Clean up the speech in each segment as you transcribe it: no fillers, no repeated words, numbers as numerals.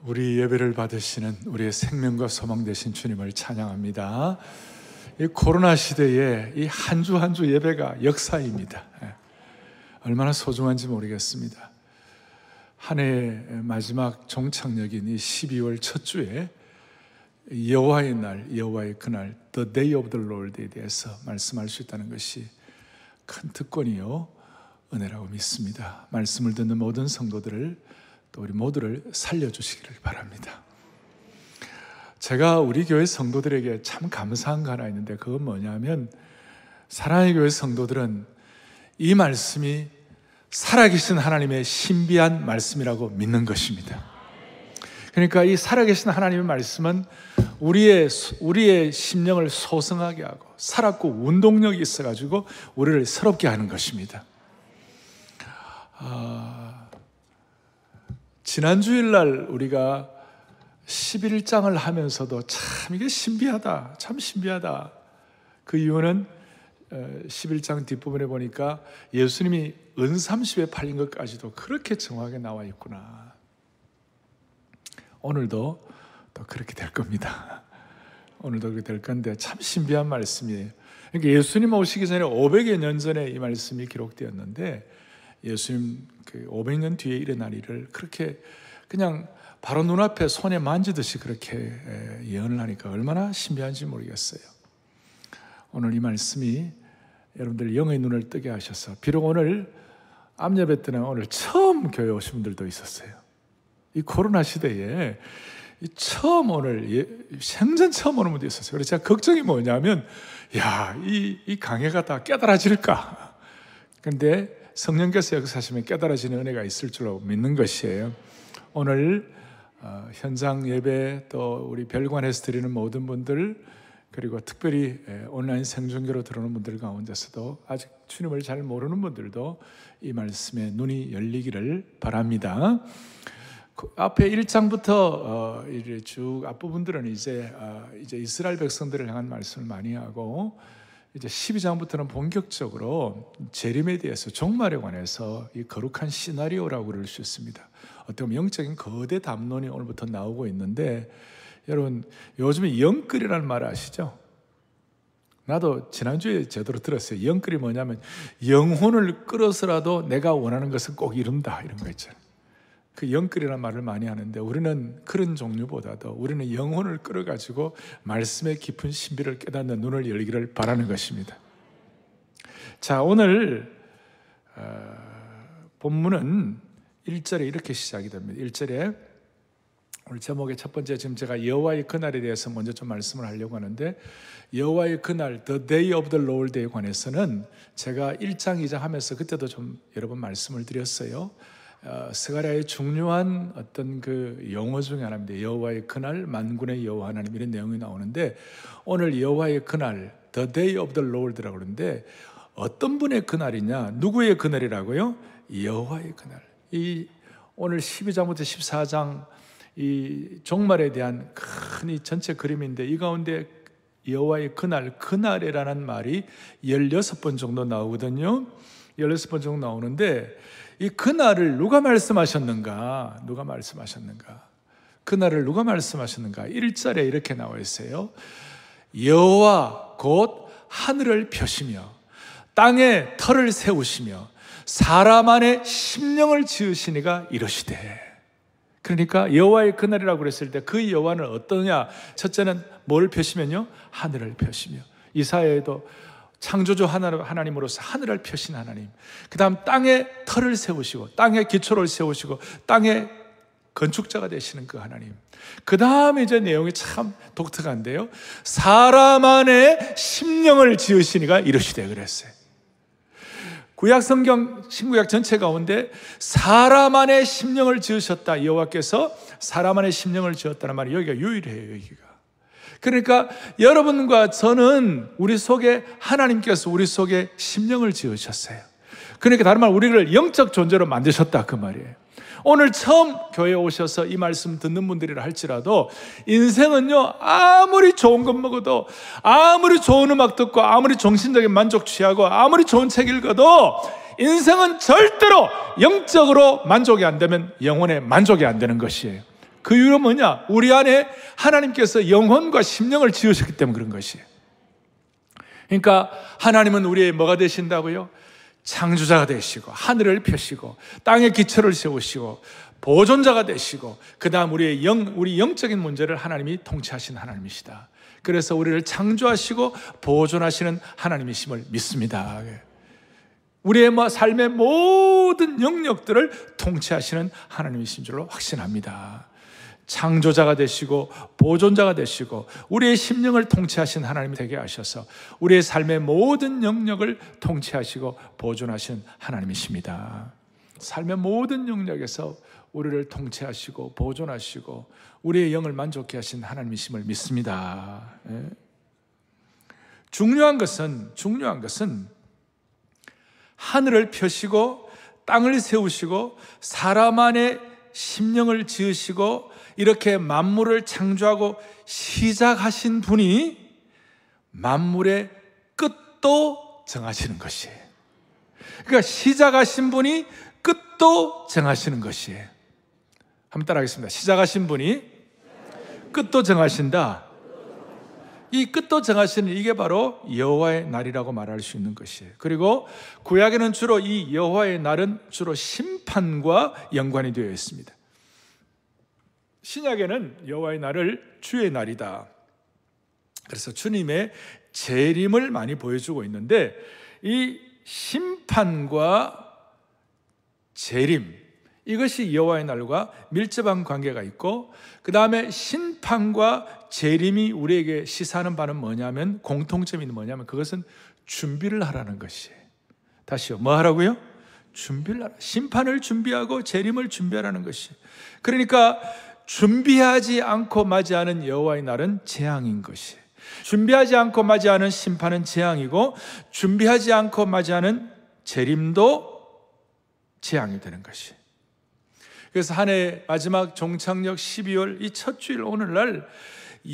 우리 예배를 받으시는 우리의 생명과 소망 되신 주님을 찬양합니다. 이 코로나 시대에 이 한 주 한 주 예배가 역사입니다. 얼마나 소중한지 모르겠습니다. 한 해의 마지막 종착역인 이 12월 첫 주에 여호와의 날, 여호와의 그날, The Day of the Lord에 대해서 말씀할 수 있다는 것이 큰 특권이요 은혜라고 믿습니다. 말씀을 듣는 모든 성도들을 또 우리 모두를 살려주시기를 바랍니다. 제가 우리 교회 성도들에게 참 감사한 거 하나 있는데 그건 뭐냐면 사랑의 교회 성도들은 이 말씀이 살아계신 하나님의 신비한 말씀이라고 믿는 것입니다. 그러니까 이 살아계신 하나님의 말씀은 우리의 심령을 소성하게 하고 살았고 운동력이 있어가지고 우리를 새롭게 하는 것입니다. 지난 주일날 우리가 11장을 하면서도 참 이게 신비하다, 참 신비하다. 그 이유는 11장 뒷부분에 보니까 예수님이 은30에 팔린 것까지도 그렇게 정확하게 나와 있구나. 오늘도 또 그렇게 될 겁니다. 오늘도 그렇게 될 건데 참 신비한 말씀이에요. 그러니까 예수님 오시기 전에 500여 년 전에 이 말씀이 기록되었는데 예수님 그 500년 뒤에 일어날 일을 그렇게 그냥 바로 눈앞에 손에 만지듯이 그렇게 예언을 하니까 얼마나 신비한지 모르겠어요. 오늘 이 말씀이 여러분들 영의 눈을 뜨게 하셔서 비록 오늘 암예배 때는 오늘 처음 교회 오신 분들도 있었어요. 이 코로나 시대에 처음 오늘 생전 처음 오는 분도 있었어요. 그래서 제가 걱정이 뭐냐면 이 강해가 다 깨달아질까? 그런데 성령께서 역사하시면 깨달아지는 은혜가 있을 줄로 믿는 것이에요. 오늘 현장 예배 또 우리 별관에서 드리는 모든 분들 그리고 특별히 온라인 생중계로 들어오는 분들 가운데서도 아직 주님을 잘 모르는 분들도 이 말씀에 눈이 열리기를 바랍니다. 앞에 1장부터 이제 쭉 앞부분들은 이제 이스라엘 백성들을 향한 말씀을 많이 하고 이제 12장부터는 본격적으로 재림에 대해서 종말에 관해서 이 거룩한 시나리오라고 그럴 수 있습니다. 어떻게 보면 영적인 거대 담론이 오늘부터 나오고 있는데 여러분 요즘에 영끌이라는 말 아시죠? 나도 지난주에 제대로 들었어요. 영끌이 뭐냐면 영혼을 끌어서라도 내가 원하는 것을 꼭 이룬다 이런 거 있잖아요. 그 영끌이라는 말을 많이 하는데 우리는 그런 종류보다도 우리는 영혼을 끌어가지고 말씀의 깊은 신비를 깨닫는 눈을 열기를 바라는 것입니다. 자, 오늘 본문은 1절에 이렇게 시작이 됩니다. 1절에 오늘 제목의 첫 번째 지금 제가 여호와의 그날에 대해서 먼저 좀 말씀을 하려고 하는데 여호와의 그날 The Day of the Lord에 관해서는 제가 1장 2장 하면서 그때도 좀 여러 번 말씀을 드렸어요. 스가랴의 중요한 어떤 그 용어 중에 하나입니다. 여호와의 그날, 만군의 여호와 하나님 이런 내용이 나오는데 오늘 여호와의 그날, The Day of the Lord라고 그러는데 어떤 분의 그날이냐, 누구의 그날이라고요? 여호와의 그날. 이 오늘 12장부터 14장 이 종말에 대한 큰 이 전체 그림인데 이 가운데 여호와의 그날, 그날이라는 말이 16번 정도 나오거든요. 16번 정도 나오는데 이 그날을 누가 말씀하셨는가? 누가 말씀하셨는가? 그날을 누가 말씀하셨는가? 1절에 이렇게 나와 있어요. 여호와 곧 하늘을 펴시며 땅에 터를 세우시며 사람 안에 심령을 지으시니가 이러시되. 그러니까 여호와의 그날이라고 그랬을 때 그 여호와는 어떠냐? 첫째는 뭘 펴시면요? 하늘을 펴시며. 이사야에도 창조주 하나님으로서 하늘을 펴신 하나님, 그 다음 땅에 터를 세우시고 땅에 기초를 세우시고 땅에 건축자가 되시는 그 하나님, 그 다음에 이제 내용이 참 독특한데요, 사람 안에 심령을 지으시니가 이러시되 그랬어요. 구약 성경 신구약 전체 가운데 사람 안에 심령을 지으셨다, 여호와께서 사람 안에 심령을 지었다는 말이 여기가 유일해요. 여기가 그러니까 여러분과 저는 우리 속에 하나님께서 우리 속에 심령을 지으셨어요. 그러니까 다른 말 우리를 영적 존재로 만드셨다 그 말이에요. 오늘 처음 교회에 오셔서 이 말씀 듣는 분들이라 할지라도 인생은요 아무리 좋은 것 먹어도 아무리 좋은 음악 듣고 아무리 정신적인 만족 취하고 아무리 좋은 책 읽어도 인생은 절대로 영적으로 만족이 안 되면 영혼에 만족이 안 되는 것이에요. 그 이유는 뭐냐? 우리 안에 하나님께서 영혼과 심령을 지으셨기 때문에 그런 것이에요. 그러니까 하나님은 우리의 뭐가 되신다고요? 창조자가 되시고 하늘을 펴시고 땅의 기초를 세우시고 보존자가 되시고 그 다음 우리 영적인 문제를 하나님이 통치하신 하나님이시다. 그래서 우리를 창조하시고 보존하시는 하나님이심을 믿습니다. 우리의 삶의 모든 영역들을 통치하시는 하나님이신 줄로 확신합니다. 창조자가 되시고 보존자가 되시고 우리의 심령을 통치하신 하나님이 되게 하셔서 우리의 삶의 모든 영역을 통치하시고 보존하시는 하나님이십니다. 삶의 모든 영역에서 우리를 통치하시고 보존하시고 우리의 영을 만족케 하신 하나님이심을 믿습니다. 중요한 것은 하늘을 펴시고 땅을 세우시고 사람 안에 심령을 지으시고 이렇게 만물을 창조하고 시작하신 분이 만물의 끝도 정하시는 것이에요. 그러니까 시작하신 분이 끝도 정하시는 것이에요. 한번 따라하겠습니다. 시작하신 분이 끝도 정하신다. 이 끝도 정하시는 이게 바로 여호와의 날이라고 말할 수 있는 것이에요. 그리고 구약에는 주로 이 여호와의 날은 주로 심판과 연관이 되어 있습니다. 신약에는 여호와의 날을 주의 날이다. 그래서 주님의 재림을 많이 보여주고 있는데 이 심판과 재림 이것이 여호와의 날과 밀접한 관계가 있고 그 다음에 심판과 재림이 우리에게 시사하는 바는 뭐냐면 공통점이 뭐냐면 그것은 준비를 하라는 것이에요. 다시요. 뭐 하라고요? 준비를 하라. 심판을 준비하고 재림을 준비하라는 것이에요. 그러니까 준비하지 않고 맞이하는 여호와의 날은 재앙인 것이에요. 준비하지 않고 맞이하는 심판은 재앙이고 준비하지 않고 맞이하는 재림도 재앙이 되는 것이에요. 그래서 한 해 마지막 종착역 12월 이 첫 주일 오늘날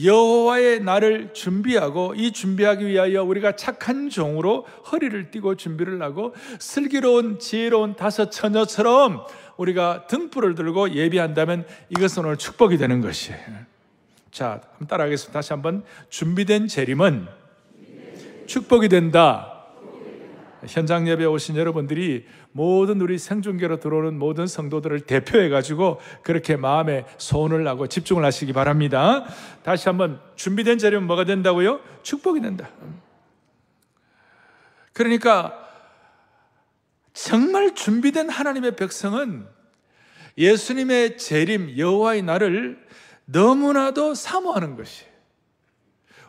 여호와의 날을 준비하고 이 준비하기 위하여 우리가 착한 종으로 허리를 띠고 준비를 하고 슬기로운 지혜로운 다섯 처녀처럼 우리가 등불을 들고 예비한다면 이것은 오늘 축복이 되는 것이에요. 자, 한번 따라하겠습니다. 다시 한번. 준비된 재림은 축복이 된다. 현장 예배에 오신 여러분들이 모든 우리 생중계로 들어오는 모든 성도들을 대표해가지고 그렇게 마음에 소원을 하고 집중을 하시기 바랍니다. 다시 한번. 준비된 재림은 뭐가 된다고요? 축복이 된다. 그러니까 정말 준비된 하나님의 백성은 예수님의 재림, 여호와의 날을 너무나도 사모하는 것이에요.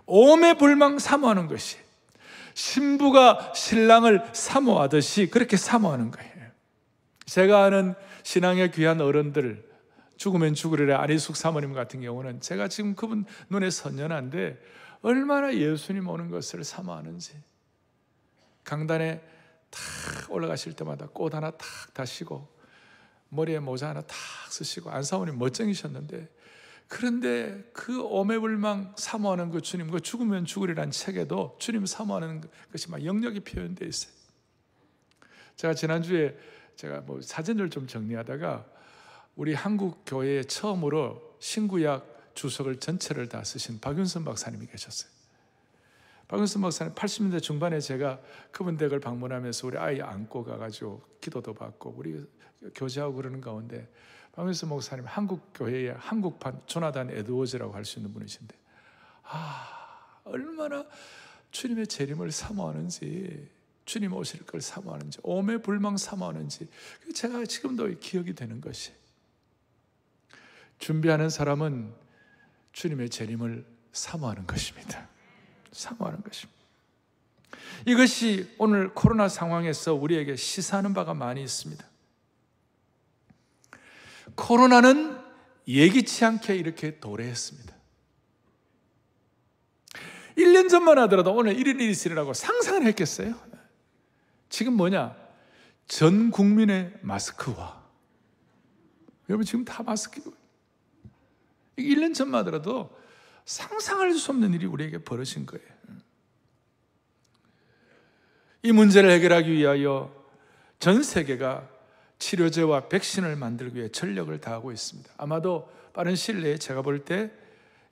오매불망 사모하는 것이에요. 신부가 신랑을 사모하듯이 그렇게 사모하는 거예요. 제가 아는 신앙의 귀한 어른들, 죽으면 죽으리라 안희숙 사모님 같은 경우는 제가 지금 그분 눈에 선연한데 얼마나 예수님 오는 것을 사모하는지. 강단에 탁 올라가실 때마다 꽃 하나 탁 다시고 머리에 모자 하나 탁 쓰시고 안사모님 멋쟁이셨는데 그런데 그 오매불망 사모하는 그 주님, 그 죽으면 죽으리란 책에도 주님 사모하는 것이 막 역력이 표현되어 있어요. 제가 지난주에 제가 사진을 좀 정리하다가 우리 한국 교회에 처음으로 신구약 주석을 전체를 다 쓰신 박윤선 박사님이 계셨어요. 박윤선 박사님 80년대 중반에 제가 그분 댁을 방문하면서 우리 아이 안고 가가지고 기도도 받고 우리 교제하고 그러는 가운데 박윤선 목사님 한국 교회의 한국판 조나단 에드워즈라고 할 수 있는 분이신데 얼마나 주님의 재림을 사모하는지 주님 오실 걸 사모하는지 오매불망 사모하는지 제가 지금도 기억이 되는 것이 준비하는 사람은 주님의 재림을 사모하는 것입니다. 사모하는 것입니다. 이것이 오늘 코로나 상황에서 우리에게 시사하는 바가 많이 있습니다. 코로나는 예기치 않게 이렇게 도래했습니다. 1년 전만 하더라도 오늘 이런 일이 있으리라고 상상을 했겠어요? 지금 뭐냐? 전 국민의 마스크와 여러분 지금 다 마스크고 1년 전만 하더라도 상상할 수 없는 일이 우리에게 벌어진 거예요. 이 문제를 해결하기 위하여 전 세계가 치료제와 백신을 만들기 위해 전력을 다하고 있습니다. 아마도 빠른 시일 내에 제가 볼 때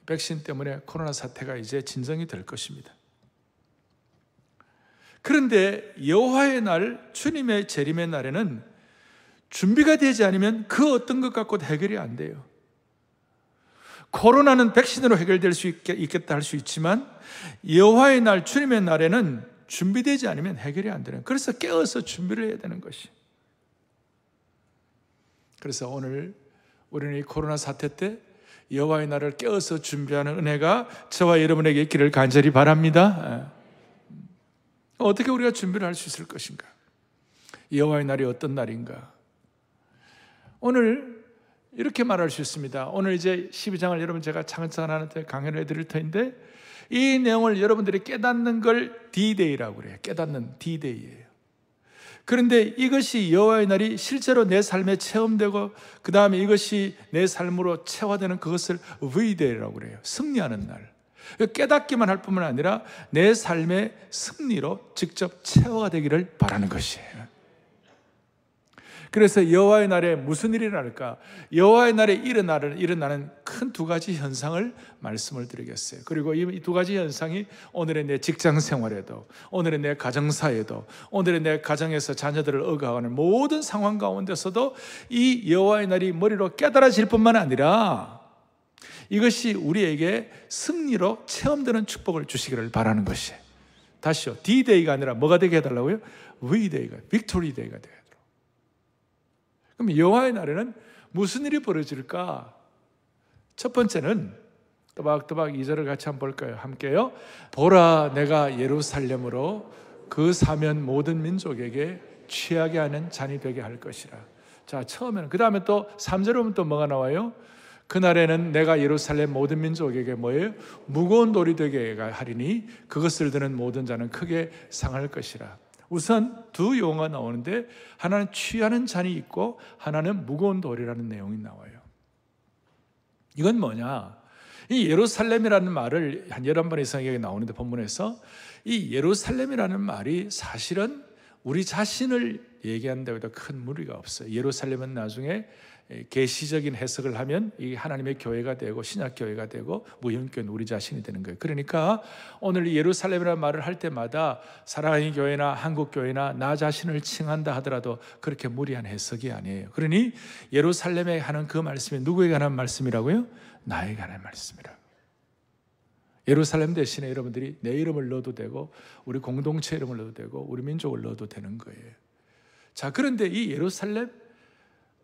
백신 때문에 코로나 사태가 이제 진정이 될 것입니다. 그런데 여호와의 날, 주님의 재림의 날에는 준비가 되지 않으면 그 어떤 것 갖고도 해결이 안 돼요. 코로나는 백신으로 해결될 수 있겠다 할 수 있지만 여호와의 날, 주님의 날에는 준비되지 않으면 해결이 안 되는, 그래서 깨어서 준비를 해야 되는 것이. 그래서 오늘 우리는 이 코로나 사태 때 여호와의 날을 깨어서 준비하는 은혜가 저와 여러분에게 있기를 간절히 바랍니다. 어떻게 우리가 준비를 할 수 있을 것인가? 여호와의 날이 어떤 날인가? 오늘 이렇게 말할 수 있습니다. 오늘 이제 12장을 여러분 제가 창간한테 강연을 해드릴 터인데, 이 내용을 여러분들이 깨닫는 걸 D-Day라고 그래요. 깨닫는 D-Day예요. 그런데 이것이 여호와의 날이 실제로 내 삶에 체험되고 그 다음에 이것이 내 삶으로 체화되는 그것을 V-Day라고 그래요. 승리하는 날. 깨닫기만 할 뿐만 아니라 내 삶의 승리로 직접 체화가 되기를 바라는 것이에요. 그래서 여호와의 날에 무슨 일이 날까? 여호와의 날에 일어나는 큰 두 가지 현상을 말씀을 드리겠어요. 그리고 이 두 가지 현상이 오늘의 내 직장 생활에도, 오늘의 내 가정사에도, 오늘의 내 가정에서 자녀들을 억압하는 모든 상황 가운데서도 이 여호와의 날이 머리로 깨달아질 뿐만 아니라 이것이 우리에게 승리로 체험되는 축복을 주시기를 바라는 것이에요. 다시요, D-Day가 아니라 뭐가 되게 해달라고요? V-Day가, Victory Day가 되게 해달라고. 그럼 여호와의 날에는 무슨 일이 벌어질까? 첫 번째는 또박또박 2절을 같이 한번 볼까요? 함께요. 보라, 내가 예루살렘으로 그 사면 모든 민족에게 취하게 하는 잔이 되게 할 것이라. 자, 처음에는, 그 다음에 또 3절에 보면 또 뭐가 나와요? 그날에는 내가 예루살렘 모든 민족에게 뭐예요? 무거운 돌이 되게 하리니 그것을 드는 모든 자는 크게 상할 것이라. 우선 두 용어가 나오는데 하나는 취하는 잔이 있고 하나는 무거운 돌이라는 내용이 나와요. 이건 뭐냐? 이 예루살렘이라는 말을 한 11번 이상 여기 나오는데 본문에서 이 예루살렘이라는 말이 사실은 우리 자신을 얘기한다고 해도 큰 무리가 없어요. 예루살렘은 나중에 계시적인 해석을 하면 이 하나님의 교회가 되고 신약 교회가 되고 무형교회는 우리 자신이 되는 거예요. 그러니까 오늘 이 예루살렘이라는 말을 할 때마다 사랑하는 교회나 한국 교회나 나 자신을 칭한다 하더라도 그렇게 무리한 해석이 아니에요. 그러니 예루살렘에 하는 그 말씀이 누구에게 관한 말씀이라고요? 나에게 관한 말씀이라고. 예루살렘 대신에 여러분들이 내 이름을 넣어도 되고 우리 공동체 이름을 넣어도 되고 우리 민족을 넣어도 되는 거예요. 자, 그런데 이 예루살렘,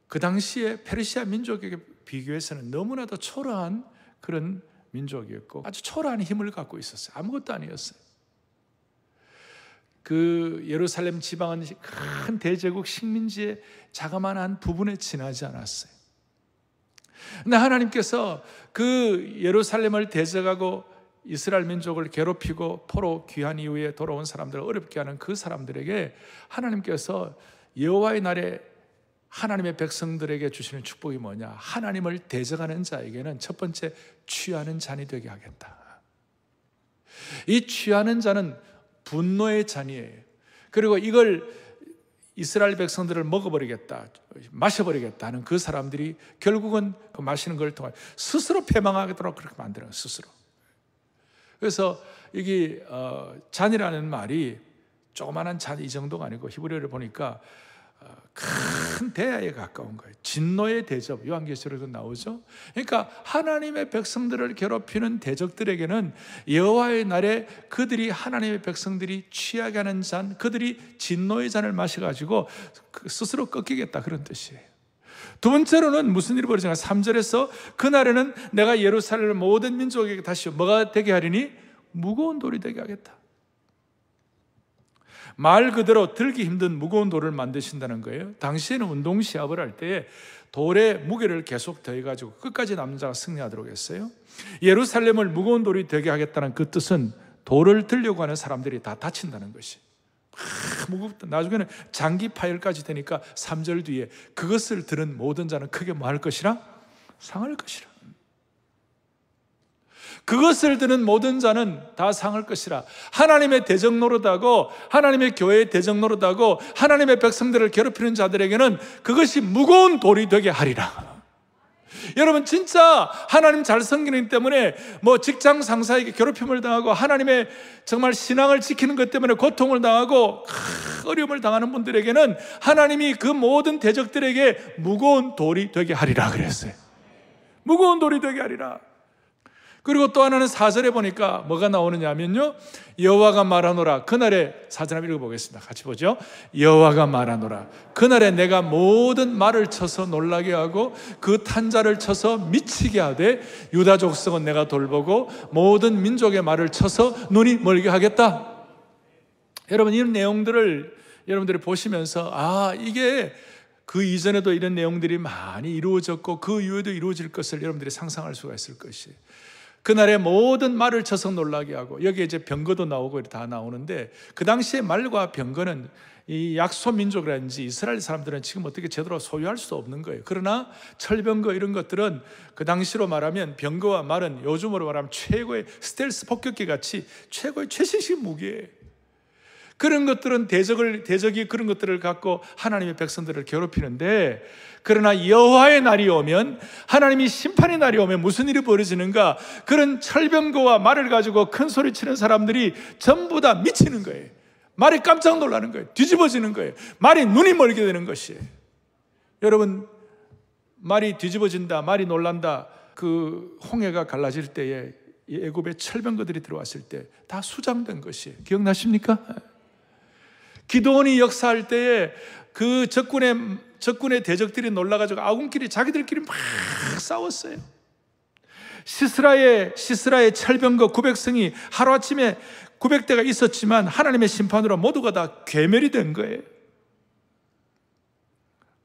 그 당시에 페르시아 민족에게 비교해서는 너무나도 초라한 그런 민족이었고 아주 초라한 힘을 갖고 있었어요. 아무것도 아니었어요. 그 예루살렘 지방은 큰 대제국 식민지의 자그마한 부분에 지나지 않았어요. 근데 하나님께서 그 예루살렘을 대적하고 이스라엘 민족을 괴롭히고 포로 귀환 이후에 돌아온 사람들을 어렵게 하는 그 사람들에게 하나님께서 여호와의 날에 하나님의 백성들에게 주시는 축복이 뭐냐? 하나님을 대적하는 자에게는 첫 번째 취하는 잔이 되게 하겠다. 이 취하는 잔은 분노의 잔이에요. 그리고 이걸 이스라엘 백성들을 먹어버리겠다, 마셔버리겠다는 그 사람들이 결국은 그 마시는 걸 통해 스스로 패망하도록 그렇게 만드는 거예요. 스스로. 그래서 여기 잔이라는 말이 조그마한 잔 이 정도가 아니고 히브리어를 보니까 큰 대야에 가까운 거예요. 진노의 대접, 요한계시록에도 나오죠. 그러니까 하나님의 백성들을 괴롭히는 대적들에게는 여호와의 날에 그들이 하나님의 백성들이 취하게 하는 잔, 그들이 진노의 잔을 마셔가지고 스스로 꺾이겠다, 그런 뜻이에요. 두 번째로는 무슨 일이 벌어지냐? 3절에서 그날에는 내가 예루살렘 모든 민족에게 다시 뭐가 되게 하리니? 무거운 돌이 되게 하겠다. 말 그대로 들기 힘든 무거운 돌을 만드신다는 거예요. 당시에는 운동 시합을 할 때 돌에 무게를 계속 더해가지고 끝까지 남는 자가 승리하도록 했어요. 예루살렘을 무거운 돌이 되게 하겠다는 그 뜻은 돌을 들려고 하는 사람들이 다 다친다는 것이. 무겁다. 나중에는 장기 파열까지 되니까 3절 뒤에 그것을 들은 모든 자는 크게 뭐 할 것이라? 상할 것이라. 그것을 드는 모든 자는 다 상할 것이라. 하나님의 대적 노릇하고 하나님의 교회의 대적 노릇하고 하나님의 백성들을 괴롭히는 자들에게는 그것이 무거운 돌이 되게 하리라. 여러분, 진짜 하나님 잘 섬기는 때문에 뭐 직장 상사에게 괴롭힘을 당하고 하나님의 정말 신앙을 지키는 것 때문에 고통을 당하고 어려움을 당하는 분들에게는 하나님이 그 모든 대적들에게 무거운 돌이 되게 하리라 그랬어요. 무거운 돌이 되게 하리라. 그리고 또 하나는 4절에 보니까 뭐가 나오느냐 하면요, 여호와가 말하노라. 그날에 4절 한번 읽어보겠습니다. 같이 보죠. 여호와가 말하노라. 그날에 내가 모든 말을 쳐서 놀라게 하고 그 탄자를 쳐서 미치게 하되 유다 족속은 내가 돌보고 모든 민족의 말을 쳐서 눈이 멀게 하겠다. 여러분, 이런 내용들을 여러분들이 보시면서 이게 그 이전에도 이런 내용들이 많이 이루어졌고 그 이후에도 이루어질 것을 여러분들이 상상할 수가 있을 것이에요. 그날에 모든 말을 쳐서 놀라게 하고, 여기에 이제 병거도 나오고 다 나오는데, 그 당시에 말과 병거는 이 약소 민족이라든지 이스라엘 사람들은 지금 어떻게 제대로 소유할 수 없는 거예요. 그러나 철병거 이런 것들은 그 당시로 말하면 병거와 말은 요즘으로 말하면 최고의 스텔스 폭격기 같이 최고의 최신식 무기예요. 그런 것들은 대적이 그런 것들을 갖고 하나님의 백성들을 괴롭히는데, 그러나 여호와의 날이 오면, 하나님이 심판의 날이 오면 무슨 일이 벌어지는가? 그런 철병거와 말을 가지고 큰 소리 치는 사람들이 전부 다 미치는 거예요. 말이 깜짝 놀라는 거예요. 뒤집어지는 거예요. 말이 눈이 멀게 되는 것이에요. 여러분, 말이 뒤집어진다, 말이 놀란다, 그 홍해가 갈라질 때에 애굽의 철병거들이 들어왔을 때 다 수장된 것이에요. 기억나십니까? 기드온이 역사할 때에 그 적군의 대적들이 놀라가지고 아군끼리 자기들끼리 막 싸웠어요. 시스라의 철병거 900성이 하루아침에 900대가 있었지만 하나님의 심판으로 모두가 다 괴멸이 된 거예요.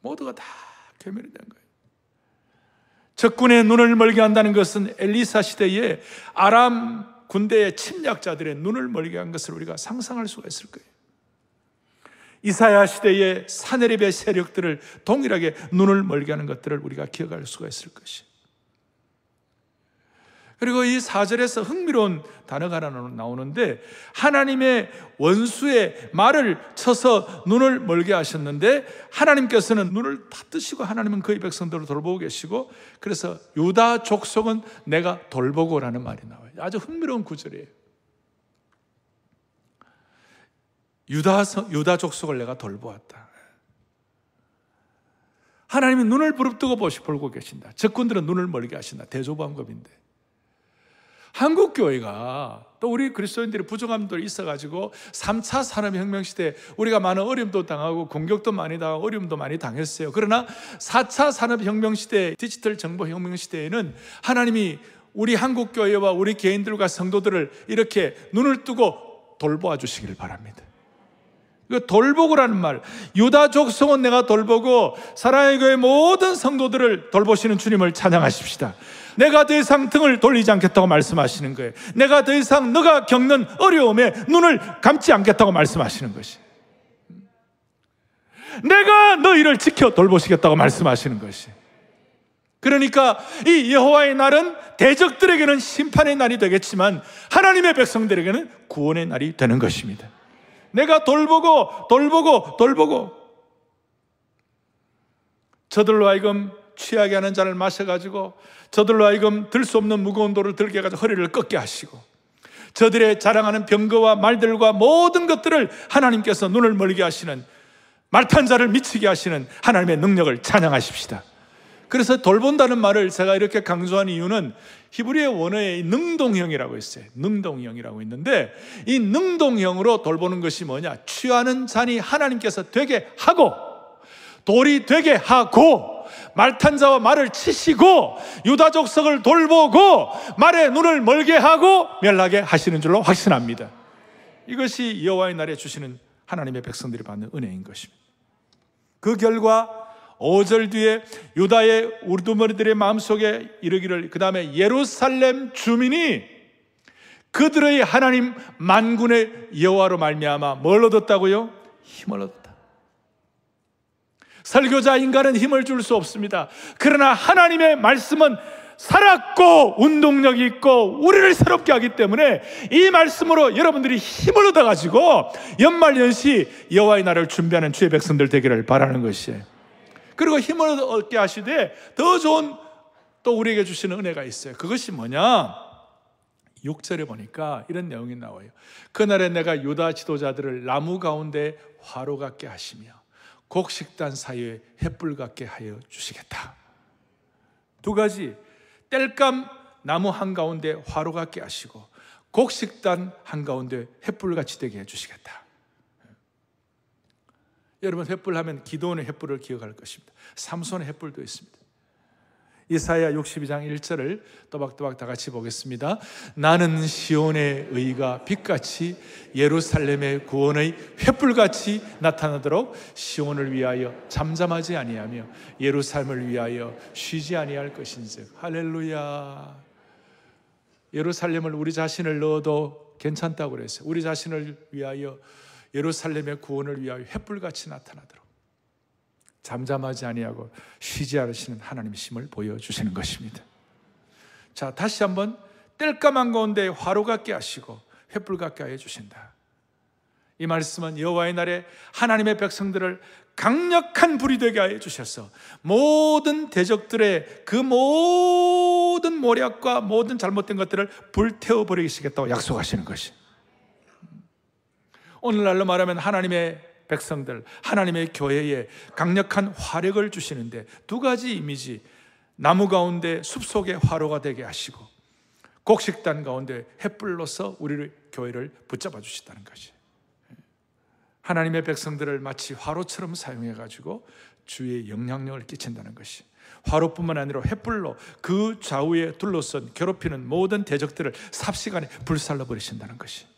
모두가 다 괴멸이 된 거예요. 적군의 눈을 멀게 한다는 것은 엘리사 시대에 아람 군대의 침략자들의 눈을 멀게 한 것을 우리가 상상할 수가 있을 거예요. 이사야 시대의 사내립의 세력들을 동일하게 눈을 멀게 하는 것들을 우리가 기억할 수가 있을 것이에요. 그리고 이 4절에서 흥미로운 단어가 하나 나오는데, 하나님의 원수의 말을 쳐서 눈을 멀게 하셨는데 하나님께서는 눈을 다 뜨시고 하나님은 그의 백성들을 돌보고 계시고, 그래서 유다 족속은 내가 돌보고라는 말이 나와요. 아주 흥미로운 구절이에요. 유다 족속을 내가 돌보았다. 하나님이 눈을 부릅뜨고 보고 계신다. 적군들은 눈을 멀게 하신다. 대조방법인데, 한국교회가 또 우리 그리스도인들이 부족함도 있어가지고 3차 산업혁명 시대 우리가 많은 어려움도 당하고 공격도 많이 당하고 어려움도 많이 당했어요. 그러나 4차 산업혁명 시대, 디지털 정보혁명 시대에는 하나님이 우리 한국교회와 우리 개인들과 성도들을 이렇게 눈을 뜨고 돌보아 주시길 바랍니다. 돌보고라는 말, 유다 족속은 내가 돌보고 사랑의 교회 모든 성도들을 돌보시는 주님을 찬양하십시다. 내가 더 이상 등을 돌리지 않겠다고 말씀하시는 거예요. 내가 더 이상 너가 겪는 어려움에 눈을 감지 않겠다고 말씀하시는 것이, 내가 너희를 지켜 돌보시겠다고 말씀하시는 것이. 그러니까 이 여호와의 날은 대적들에게는 심판의 날이 되겠지만 하나님의 백성들에게는 구원의 날이 되는 것입니다. 내가 돌보고 저들로 하여금 취하게 하는 잔을 마셔가지고 저들로 하여금 들 수 없는 무거운 돌을 들게 해가지고 허리를 꺾게 하시고, 저들의 자랑하는 병거와 말들과 모든 것들을 하나님께서 눈을 멀게 하시는, 말탄 자를 미치게 하시는 하나님의 능력을 찬양하십시다. 그래서 돌본다는 말을 제가 이렇게 강조하는 이유는 히브리의 원어에 능동형이라고 있어요. 능동형이라고 있는데, 이 능동형으로 돌보는 것이 뭐냐? 취하는 잔이 하나님께서 되게 하고, 돌이 되게 하고, 말탄 자와 말을 치시고, 유다 족속을 돌보고, 말의 눈을 멀게 하고 멸하게 하시는 줄로 확신합니다. 이것이 여호와의 날에 주시는 하나님의 백성들이 받는 은혜인 것입니다. 그 결과 5절 뒤에 유다의 우두머리들의 마음속에 이르기를, 그 다음에 예루살렘 주민이 그들의 하나님 만군의 여호와로 말미암아 뭘 얻었다고요? 힘을 얻었다. 설교자 인간은 힘을 줄 수 없습니다. 그러나 하나님의 말씀은 살았고 운동력이 있고 우리를 새롭게 하기 때문에 이 말씀으로 여러분들이 힘을 얻어가지고 연말연시 여호와의 날을 준비하는 주의 백성들 되기를 바라는 것이에요. 그리고 힘을 얻게 하시되 더 좋은 또 우리에게 주시는 은혜가 있어요. 그것이 뭐냐? 6절에 보니까 이런 내용이 나와요. 그날에 내가 유다 지도자들을 나무 가운데 화로 같게 하시며 곡식단 사이에 횃불 같게 하여 주시겠다. 두 가지, 땔감 나무 한가운데 화로 같게 하시고 곡식단 한가운데 횃불 같이 되게 해주시겠다. 여러분, 횃불 하면 기도원의 횃불을 기억할 것입니다. 삼손의 횃불도 있습니다. 이사야 62장 1절을 또박또박 다 같이 보겠습니다. 나는 시온의 의가 빛같이 예루살렘의 구원의 횃불같이 나타나도록 시온을 위하여 잠잠하지 아니하며 예루살렘을 위하여 쉬지 아니할 것인즉. 할렐루야. 예루살렘을 우리 자신을 넣어도 괜찮다고 그랬어요. 우리 자신을 위하여 예루살렘의 구원을 위하여 횃불같이 나타나도록 잠잠하지 아니하고 쉬지 않으시는 하나님이심을 보여주시는 것입니다. 자, 다시 한번 땔감 한가운데 화로 같게 하시고 횃불 같게 하여 주신다. 이 말씀은 여호와의 날에 하나님의 백성들을 강력한 불이 되게 하여 주셔서 모든 대적들의 그 모든 모략과 모든 잘못된 것들을 불태워버리시겠다고 약속하시는 것이, 오늘날로 말하면 하나님의 백성들, 하나님의 교회에 강력한 화력을 주시는데 두 가지 이미지, 나무 가운데 숲속의 화로가 되게 하시고 곡식단 가운데 횃불로서 우리를 교회를 붙잡아 주시다는 것이, 하나님의 백성들을 마치 화로처럼 사용해가지고 주의 영향력을 끼친다는 것이, 화로뿐만 아니라 횃불로 그 좌우에 둘러선 괴롭히는 모든 대적들을 삽시간에 불살라 버리신다는 것이,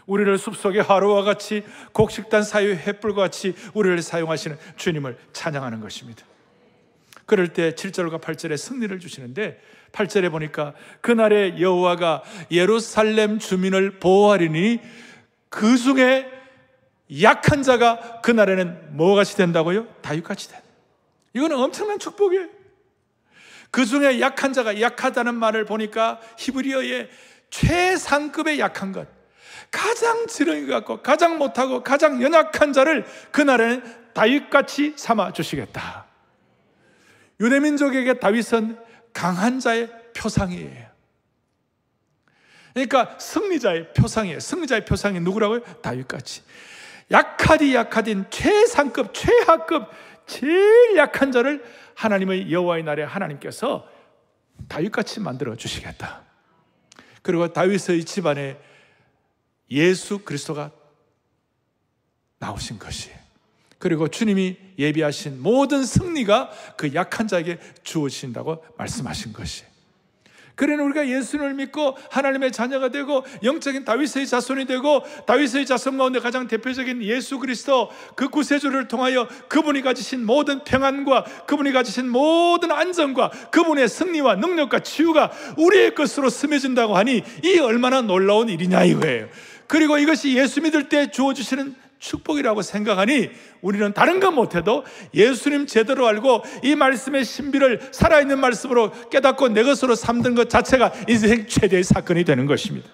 우리를 숲속의 화로와 같이 곡식단 사이의 횃불과 같이 우리를 사용하시는 주님을 찬양하는 것입니다. 그럴 때 7절과 8절에 승리를 주시는데 8절에 보니까 그날에 여호와가 예루살렘 주민을 보호하리니 그 중에 약한 자가 그날에는 뭐같이 된다고요? 다윗같이 된다. 이거는 엄청난 축복이에요. 그 중에 약한 자가, 약하다는 말을 보니까 히브리어의 최상급의 약한 것, 가장 지렁이 같고 가장 못하고 가장 연약한 자를 그날에는 다윗같이 삼아 주시겠다. 유대민족에게 다윗은 강한 자의 표상이에요. 그러니까 승리자의 표상이에요. 승리자의 표상이 누구라고요? 다윗같이. 약하딘 최상급, 최하급, 제일 약한 자를 하나님의 여호와의 날에 하나님께서 다윗같이 만들어 주시겠다. 그리고 다윗의 집안에 예수 그리스도가 나오신 것이에요. 그리고 주님이 예비하신 모든 승리가 그 약한 자에게 주어진다고 말씀하신 것이에요. 그러니 우리가 예수님을 믿고 하나님의 자녀가 되고 영적인 다윗의 자손이 되고 다윗의 자손 가운데 가장 대표적인 예수 그리스도, 그 구세주를 통하여 그분이 가지신 모든 평안과 그분이 가지신 모든 안정과 그분의 승리와 능력과 치유가 우리의 것으로 스며진다고 하니 이 얼마나 놀라운 일이냐 이거예요. 그리고 이것이 예수 믿을 때 주어주시는 축복이라고 생각하니 우리는 다른 것 못해도 예수님 제대로 알고 이 말씀의 신비를 살아있는 말씀으로 깨닫고 내 것으로 삼는 것 자체가 인생 최대의 사건이 되는 것입니다.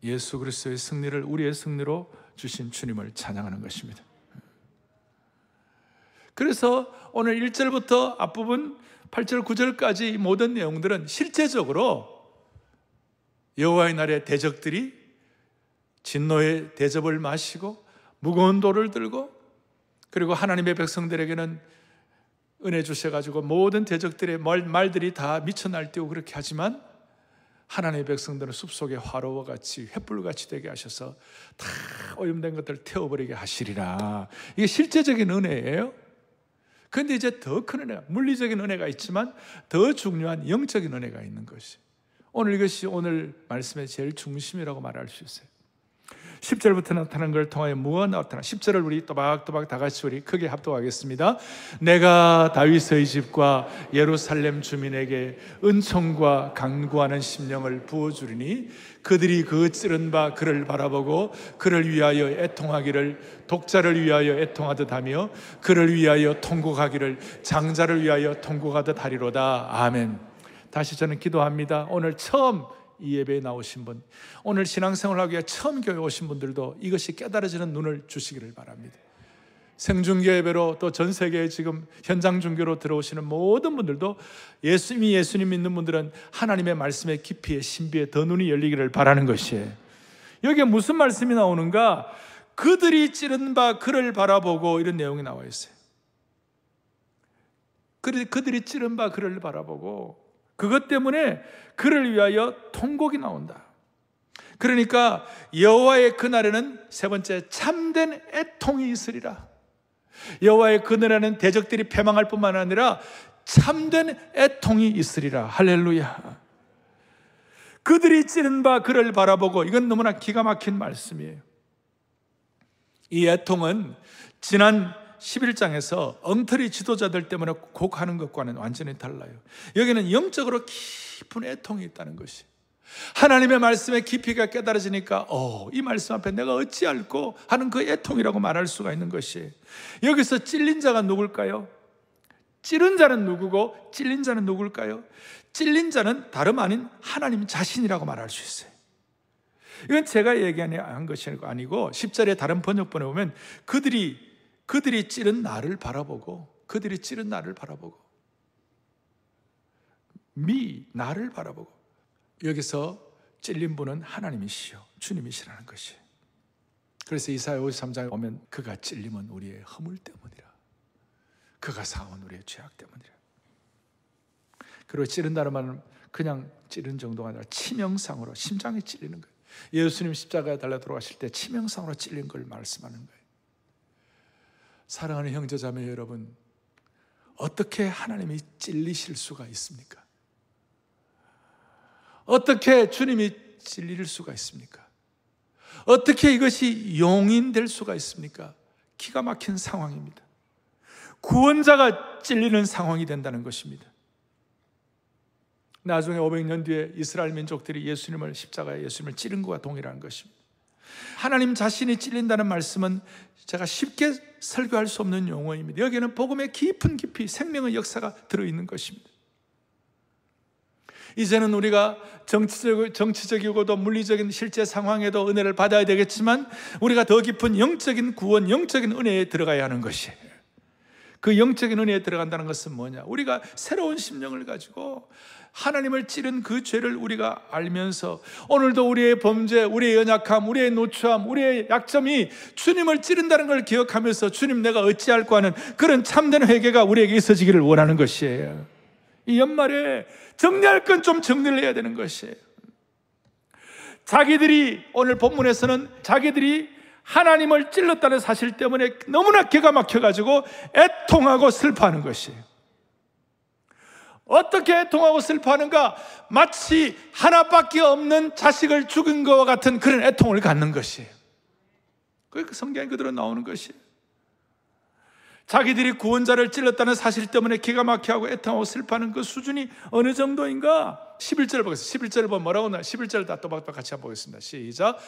예수 그리스도의 승리를 우리의 승리로 주신 주님을 찬양하는 것입니다. 그래서 오늘 1절부터 앞부분 8절 9절까지 이 모든 내용들은 실제적으로 여호와의 날에 대적들이 진노의 대접을 마시고 무거운 돌을 들고, 그리고 하나님의 백성들에게는 은혜 주셔가지고 모든 대적들의 말들이 다 미쳐 날뛰고 그렇게 하지만 하나님의 백성들은 숲속의 화로와 같이 횃불같이 되게 하셔서 다 오염된 것들을 태워버리게 하시리라. 이게 실제적인 은혜예요. 그런데 이제 더 큰 은혜가, 물리적인 은혜가 있지만 더 중요한 영적인 은혜가 있는 것이, 오늘 이것이 오늘 말씀의 제일 중심이라고 말할 수 있어요. 10절부터 나타난 걸 통하여 무엇 나타나? 10절을 우리 또박또박 다 같이 우리 크게 합독하겠습니다. 내가 다윗의 집과 예루살렘 주민에게 은총과 간구하는 심령을 부어주리니 그들이 그 찌른 바 그를 바라보고 그를 위하여 애통하기를 독자를 위하여 애통하듯 하며 그를 위하여 통곡하기를 장자를 위하여 통곡하듯 하리로다. 아멘. 다시 저는 기도합니다. 오늘 처음 이 예배에 나오신 분, 오늘 신앙생활하기 위해 처음 교회 오신 분들도 이것이 깨달아지는 눈을 주시기를 바랍니다. 생중계 예배로 또 전 세계에 지금 현장 중계로 들어오시는 모든 분들도 예수님 믿는 분들은 하나님의 말씀의 깊이에 신비에 더 눈이 열리기를 바라는 것이에요. 여기에 무슨 말씀이 나오는가? 그들이 찌른 바 그를 바라보고, 이런 내용이 나와 있어요. 그들이 찌른 바 그를 바라보고, 그것 때문에 그를 위하여 통곡이 나온다. 그러니까 여호와의 그날에는 세 번째, 참된 애통이 있으리라. 여호와의 그날에는 대적들이 패망할 뿐만 아니라 참된 애통이 있으리라. 할렐루야. 그들이 찌른 바 그를 바라보고, 이건 너무나 기가 막힌 말씀이에요. 이 애통은 지난 11장에서 엉터리 지도자들 때문에 곡하는 것과는 완전히 달라요. 여기는 영적으로 깊은 애통이 있다는 것이, 하나님의 말씀의 깊이가 깨달아지니까 이 말씀 앞에 내가 어찌할꼬 하는 그 애통이라고 말할 수가 있는 것이, 여기서 찔린 자가 누굴까요? 찌른 자는 누구고 찔린 자는 누굴까요? 찔린 자는 다름 아닌 하나님 자신이라고 말할 수 있어요. 이건 제가 얘기한 것이 아니고 10절의 다른 번역본에 보면 그들이 찌른 나를 바라보고, 그들이 찌른 나를 바라보고, 나를 바라보고, 여기서 찔린 분은 하나님이시요 주님이시라는 것이. 그래서 이사야 53장에 보면 그가 찔림은 우리의 허물 때문이라, 그가 상한 우리의 죄악 때문이라. 그리고 찌른다는 말은 그냥 찌른 정도가 아니라 치명상으로 심장이 찔리는 거예요. 예수님 십자가에 달려 돌아가실 때 치명상으로 찔린 걸 말씀하는 거예요. 사랑하는 형제자매 여러분, 어떻게 하나님이 찔리실 수가 있습니까? 어떻게 주님이 찔릴 수가 있습니까? 어떻게 이것이 용인될 수가 있습니까? 기가 막힌 상황입니다. 구원자가 찔리는 상황이 된다는 것입니다. 나중에 500년 뒤에 이스라엘 민족들이 십자가에 예수님을 찌른 것과 동일한 것입니다. 하나님 자신이 찔린다는 말씀은 제가 쉽게 설교할 수 없는 용어입니다. 여기에는 복음의 깊은 깊이 생명의 역사가 들어있는 것입니다. 이제는 우리가 정치적이고도 물리적인 실제 상황에도 은혜를 받아야 되겠지만, 우리가 더 깊은 영적인 구원, 영적인 은혜에 들어가야 하는 것이에요. 그 영적인 은혜에 들어간다는 것은 뭐냐? 우리가 새로운 심령을 가지고 하나님을 찌른 그 죄를 우리가 알면서, 오늘도 우리의 범죄, 우리의 연약함, 우리의 노추함, 우리의 약점이 주님을 찌른다는 걸 기억하면서 주님 내가 어찌할꼬 하는 그런 참된 회개가 우리에게 있어지기를 원하는 것이에요. 이 연말에 정리할 건 좀 정리를 해야 되는 것이에요. 오늘 본문에서는 자기들이 하나님을 찔렀다는 사실 때문에 너무나 기가 막혀가지고 애통하고 슬퍼하는 것이에요. 어떻게 애통하고 슬퍼하는가? 마치 하나밖에 없는 자식을 죽인 것과 같은 그런 애통을 갖는 것이에요. 그러니까 성경에 그대로 나오는 것이에요. 자기들이 구원자를 찔렀다는 사실 때문에 기가 막혀하고 애통하고 슬퍼하는 그 수준이 어느 정도인가? 11절을 보겠습니다. 11절을 보면 뭐라고 나와요? 11절 다 또박또박 같이 한번 보겠습니다. 시작.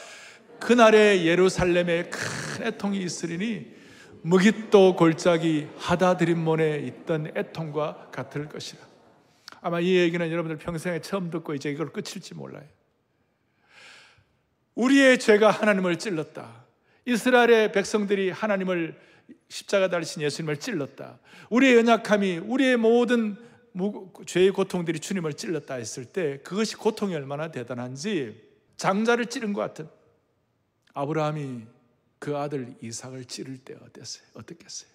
그날에 예루살렘에 큰 애통이 있으리니 무깃도 골짜기 하다드림몬에 있던 애통과 같을 것이라. 아마 이 얘기는 여러분들 평생에 처음 듣고 이제 이걸 끝일지 몰라요. 우리의 죄가 하나님을 찔렀다. 이스라엘의 백성들이 하나님을 십자가 달리신 예수님을 찔렀다. 우리의 연약함이, 우리의 모든 죄의 고통들이 주님을 찔렀다 했을 때 그것이 고통이 얼마나 대단한지, 장자를 찌른 것 같은 아브라함이 그 아들 이삭을 찌를 때 어땠겠어요?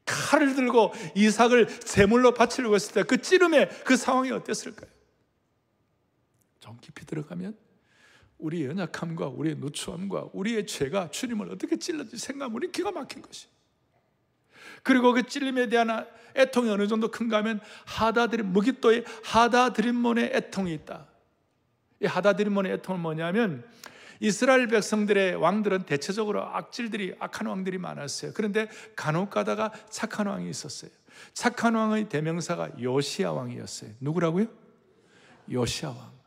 칼을 들고 이삭을 제물로 바치려고 했을 때 그 찌름의 그 상황이 어땠을까요? 좀 깊이 들어가면 우리의 연약함과 우리의 누추함과 우리의 죄가 주님을 어떻게 찔렀는지 생각하면 우리 기가 막힌 것이. 그리고 그 찔림에 대한 애통이 어느 정도 큰가 하면 무깃도의 하다드림몬의 애통이 있다. 이 하다드림몬의 애통은 뭐냐면, 이스라엘 백성들의 왕들은 대체적으로 악한 왕들이 많았어요. 그런데 간혹 가다가 착한 왕이 있었어요. 착한 왕의 대명사가 요시야 왕이었어요. 누구라고요? 요시야 왕.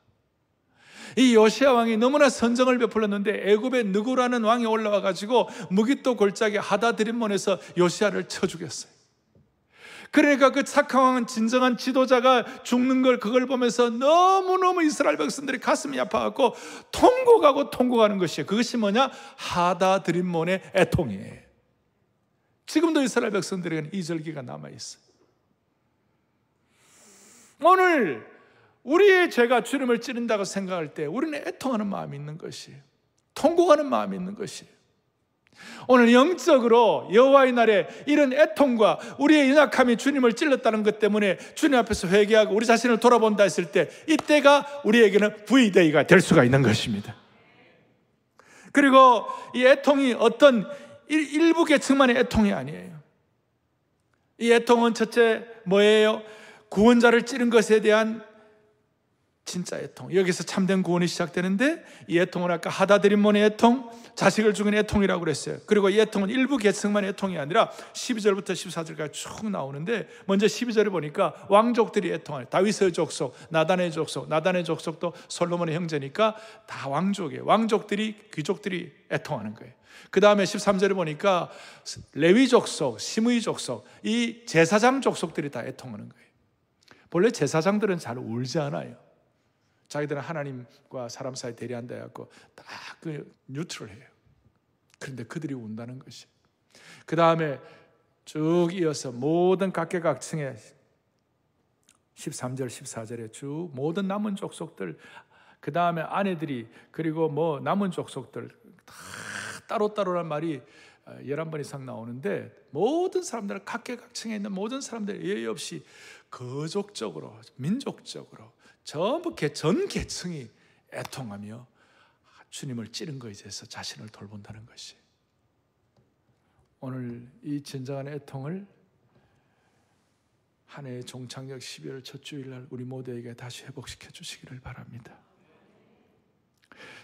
이 요시야 왕이 너무나 선정을 베풀었는데 애굽의 느고라는 왕이 올라와 가지고 무깃도 골짜기 하다드림몬에서 요시야를 쳐 죽였어요. 그러니까 그 착한 왕은 진정한 지도자가 죽는 걸 그걸 보면서 너무너무 이스라엘 백성들이 가슴이 아파갖고 통곡하는 것이에요. 그것이 뭐냐? 하다드림몬의 애통이에요. 지금도 이스라엘 백성들에게는 이 절기가 남아있어요. 오늘 우리의 죄가 주님을 찌른다고 생각할 때 우리는 애통하는 마음이 있는 것이에요. 통곡하는 마음이 있는 것이에요. 오늘 영적으로 여호와의 날에 이런 애통과 우리의 연약함이 주님을 찔렀다는 것 때문에 주님 앞에서 회개하고 우리 자신을 돌아본다 했을 때 이때가 우리에게는 V-Day가 될 수가 있는 것입니다. 그리고 이 애통이 어떤 일부 계층만의 애통이 아니에요. 이 애통은 첫째 뭐예요? 구원자를 찌른 것에 대한 진짜 애통. 여기서 참된 구원이 시작되는데 이 애통은 아까 하다드림몬의 애통, 자식을 죽인 애통이라고 그랬어요. 그리고 이 애통은 일부 계층만의 애통이 아니라 12절부터 14절까지 쭉 나오는데 먼저 12절에 보니까 왕족들이 애통하는 다윗의 족속, 나단의 족속, 나단의 족속도 솔로몬의 형제니까 다 왕족이에요. 왕족들이, 귀족들이 애통하는 거예요. 그 다음에 13절에 보니까 레위 족속, 시므이 족속, 이 제사장 족속들이 다 애통하는 거예요. 본래 제사장들은 잘 울지 않아요. 자기들은 하나님과 사람 사이 대리한다 해갖고 딱 그 뉴트럴해요. 그런데 그들이 운다는 것이. 그 다음에 쭉 이어서 모든 각계각층의 13절, 14절에 쭉 모든 남은 족속들, 그 다음에 아내들이, 그리고 뭐 남은 족속들 다 따로따로란 말이 11번 이상 나오는데 모든 사람들, 각계각층에 있는 모든 사람들 예의 없이 거족적으로, 민족적으로 전부 전 계층이 애통하며 주님을 찌른 것에 대해서 자신을 돌본다는 것이. 오늘 이 진정한 애통을 한 해의 종착역 12월 첫 주일날 우리 모두에게 다시 회복시켜 주시기를 바랍니다.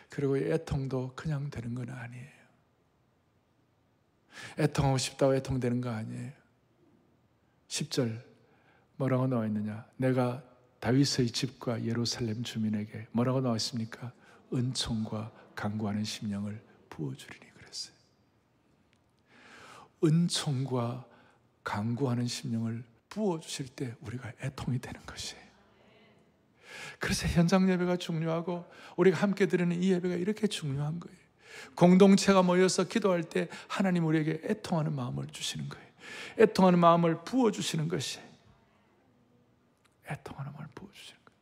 그리고 이 애통도 그냥 되는 건 아니에요. 애통하고 싶다고 애통되는 거 아니에요. 10절 뭐라고 나와 있느냐? 내가 다윗의 집과 예루살렘 주민에게 뭐라고 나와 있습니까? 은총과 간구하는 심령을 부어주리니 그랬어요. 은총과 간구하는 심령을 부어주실 때 우리가 애통이 되는 것이에요. 그래서 현장 예배가 중요하고 우리가 함께 드리는 이 예배가 이렇게 중요한 거예요. 공동체가 모여서 기도할 때 하나님 우리에게 애통하는 마음을 주시는 거예요. 애통하는 마음을 부어주시는 것이, 애통하는 마음을 부어주시는 거예요.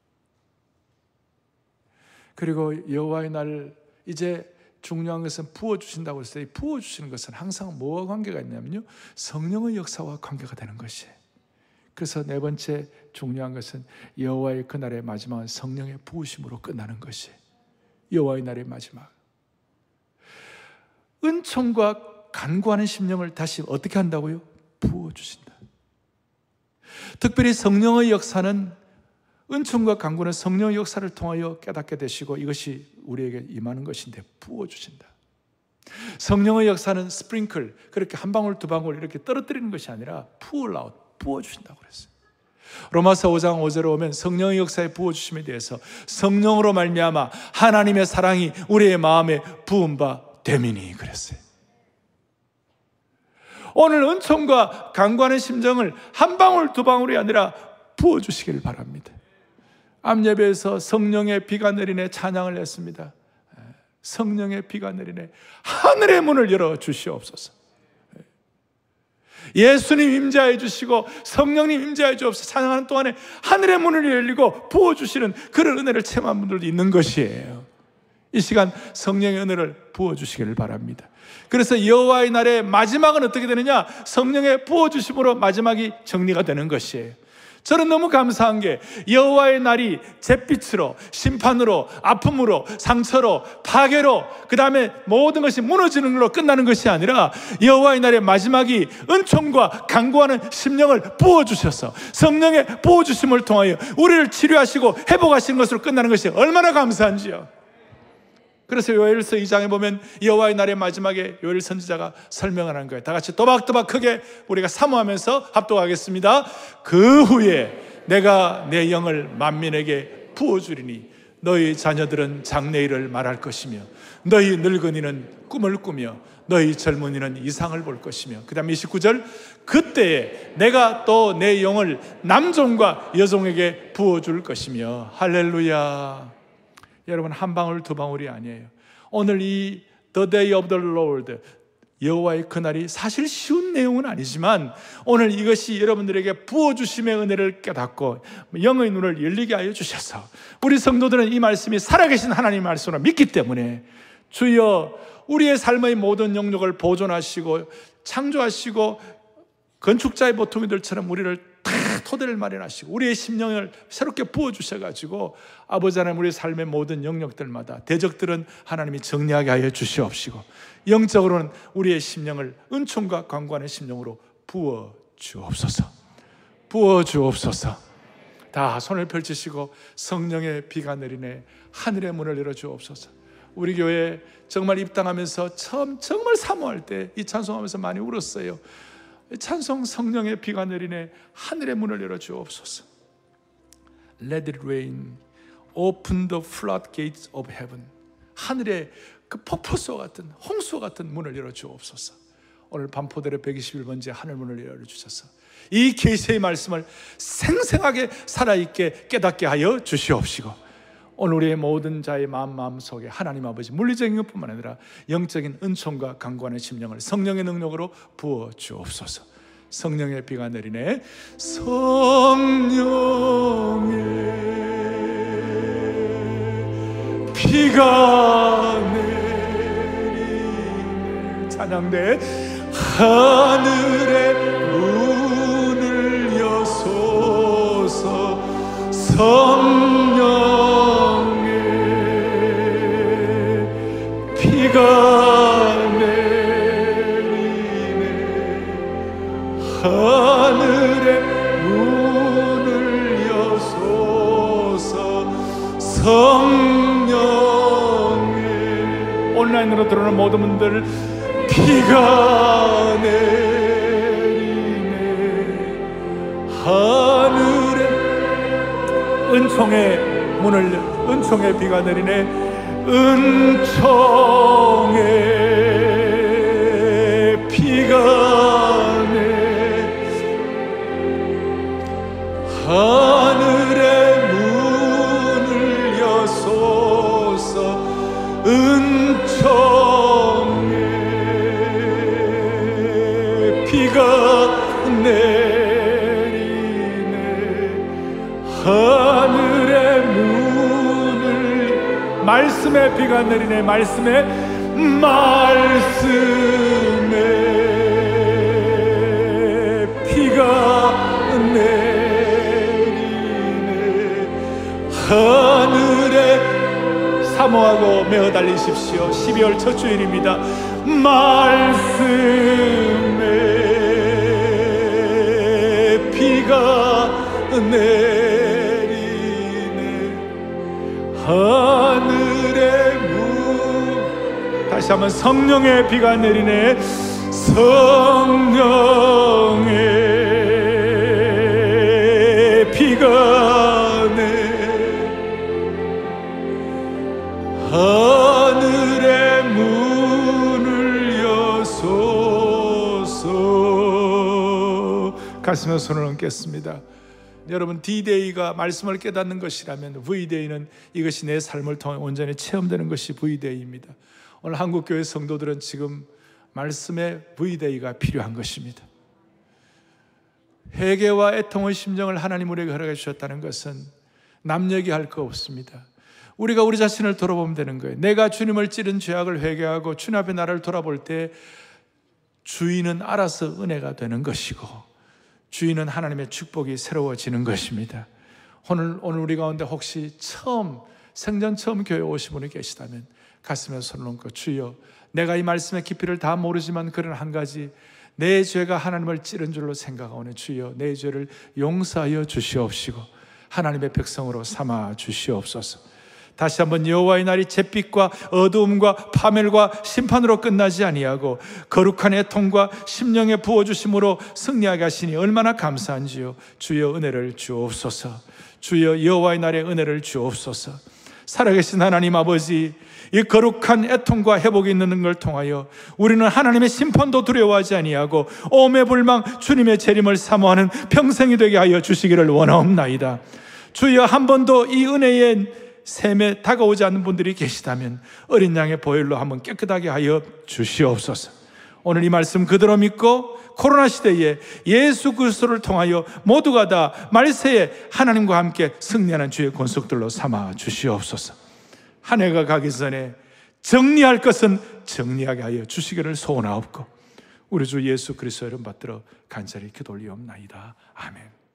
그리고 여호와의 날, 이제 중요한 것은 부어주신다고 했을 때 부어주시는 것은 항상 뭐와 관계가 있냐면요, 성령의 역사와 관계가 되는 것이에요. 그래서 네 번째 중요한 것은 여호와의 그날의 마지막은 성령의 부으심으로 끝나는 것이에요. 여호와의 날의 마지막, 은총과 간구하는 심령을 다시 어떻게 한다고요? 부어주신다. 특별히 성령의 역사는, 은총과 간구는 성령의 역사를 통하여 깨닫게 되시고 이것이 우리에게 임하는 것인데 부어주신다. 성령의 역사는 스프링클, 그렇게 한 방울 두 방울 이렇게 떨어뜨리는 것이 아니라 부어주신다고 그랬어요. 로마서 5장 5절에 오면 성령의 역사에 부어주심에 대해서 성령으로 말미암아 하나님의 사랑이 우리의 마음에 부은 바 됨이니 그랬어요. 오늘 은총과 간구하는 심정을 한 방울 두 방울이 아니라 부어주시길 바랍니다. 암예배에서 성령의 비가 내리네 찬양을 했습니다. 성령의 비가 내리네, 하늘의 문을 열어주시옵소서. 예수님 임재하여 주시고 성령님 임재하여 주옵소서 찬양하는 동안에 하늘의 문을 열리고 부어주시는 그런 은혜를 체험한 분들도 있는 것이에요. 이 시간 성령의 은혜를 부어주시기를 바랍니다. 그래서 여호와의 날의 마지막은 어떻게 되느냐? 성령의 부어주심으로 마지막이 정리가 되는 것이에요. 저는 너무 감사한 게 여호와의 날이 잿빛으로, 심판으로, 아픔으로, 상처로, 파괴로, 그 다음에 모든 것이 무너지는 걸로 끝나는 것이 아니라 여호와의 날의 마지막이 은총과 간구하는 심령을 부어주셔서 성령의 부어주심을 통하여 우리를 치료하시고 회복하시는 것으로 끝나는 것이 얼마나 감사한지요. 그래서 요엘서 2장에 보면 여호와의 날의 마지막에 요엘 선지자가 설명을 하는 거예요. 다 같이 또박또박 크게 우리가 사모하면서 합독하겠습니다. 그 후에 내가 내 영을 만민에게 부어주리니 너희 자녀들은 장래일을 말할 것이며 너희 늙은이는 꿈을 꾸며 너희 젊은이는 이상을 볼 것이며, 그 다음 29절, 그때에 내가 또 내 영을 남종과 여종에게 부어줄 것이며. 할렐루야. 여러분, 한 방울 두 방울이 아니에요. 오늘 이 The Day of the Lord, 여호와의 그날이 사실 쉬운 내용은 아니지만 오늘 이것이 여러분들에게 부어주심의 은혜를 깨닫고 영의 눈을 열리게 하여 주셔서 우리 성도들은 이 말씀이 살아계신 하나님의 말씀으로 믿기 때문에 주여 우리의 삶의 모든 영역을 보존하시고 창조하시고 건축자의 보통이들처럼 우리를 다 토대를 마련하시고 우리의 심령을 새롭게 부어주셔가지고 아버지 하나님, 우리의 삶의 모든 영역들마다 대적들은 하나님이 정리하게 하여 주시옵시고 영적으로는 우리의 심령을 은총과 강구하는 심령으로 부어주옵소서. 부어주옵소서. 다 손을 펼치시고 성령의 비가 내리네 하늘의 문을 열어주옵소서. 우리 교회 정말 입당하면서 처음 정말 사모할 때 이 찬송하면서 많이 울었어요. 찬송, 성령의 비가 내리네 하늘의 문을 열어주옵소서. Let it rain, open the floodgates of heaven. 하늘의 그 폭포수와 같은 홍수와 같은 문을 열어주옵소서. 오늘 반포대로 121번째 하늘문을 열어주셔서 이 계시의 말씀을 생생하게 살아있게 깨닫게 하여 주시옵시고 오늘 우리의 모든 자의 마음속에 하나님 아버지 물리적인 것뿐만 아니라 영적인 은총과 강구하는 심령을 성령의 능력으로 부어 주옵소서. 성령의 비가 내리네. 성령의 비가 내리네. 찬양대 하늘의 문을 여소서. 성령 비가 내리네. 하늘의 문을 여소서. 성령의 온라인으로 들어오는 모든 분들 비가 내리네. 하늘의 은총의 문을 은총의 비가 내리네. 은총의 비가 내 하늘의 문을 여소서. 은총의 비가 내리네. 하늘의 문을 말씀의 비가 내리네. 말씀의 비가 내리네. 하늘에 사모하고 메어 달리십시오. 12월 첫 주일입니다. 말씀의 비가 내리네. 하늘의 문 다시 한번 성령의 비가 내리네. 성령의 비가 내 하늘의 문을 여소서. 가슴에 손을 얹겠습니다. 여러분, D-Day가 말씀을 깨닫는 것이라면 V-Day는 이것이 내 삶을 통해 온전히 체험되는 것이 V-Day입니다. 오늘 한국교회 성도들은 지금 말씀의 V-Day가 필요한 것입니다. 회개와 애통의 심정을 하나님 우리에게 허락해 주셨다는 것은 남 얘기할 거 없습니다. 우리가 우리 자신을 돌아보면 되는 거예요. 내가 주님을 찌른 죄악을 회개하고 주님 앞에 나를 돌아볼 때 주인은 알아서 은혜가 되는 것이고 주인은 하나님의 축복이 새로워지는 것입니다. 오늘 우리 가운데 혹시 생전 처음 교회에 오신 분이 계시다면 가슴에 손을 얹고 주여, 내가 이 말씀의 깊이를 다 모르지만 그런 한 가지 내 죄가 하나님을 찌른 줄로 생각하오니 주여 내 죄를 용서하여 주시옵시고 하나님의 백성으로 삼아 주시옵소서. 다시 한번 여호와의 날이 잿빛과 어두움과 파멸과 심판으로 끝나지 아니하고 거룩한 애통과 심령의 부어주심으로 승리하게 하시니 얼마나 감사한지요. 주여 은혜를 주옵소서. 주여 여호와의 날에 은혜를 주옵소서. 살아계신 하나님 아버지, 이 거룩한 애통과 회복이 있는 걸 통하여 우리는 하나님의 심판도 두려워하지 아니하고 오매불망 주님의 재림을 사모하는 평생이 되게 하여 주시기를 원하옵나이다. 주여, 한 번도 이 은혜의 샘에 다가오지 않는 분들이 계시다면 어린 양의 보혈로 한번 깨끗하게 하여 주시옵소서. 오늘 이 말씀 그대로 믿고 코로나 시대에 예수 그리스도를 통하여 모두가 다 말세에 하나님과 함께 승리하는 주의 권속들로 삼아 주시옵소서. 한 해가 가기 전에 정리할 것은 정리하게 하여 주시기를 소원하옵고 우리 주 예수 그리스도 이름 받들어 간절히 기도 올리옵나이다. 아멘.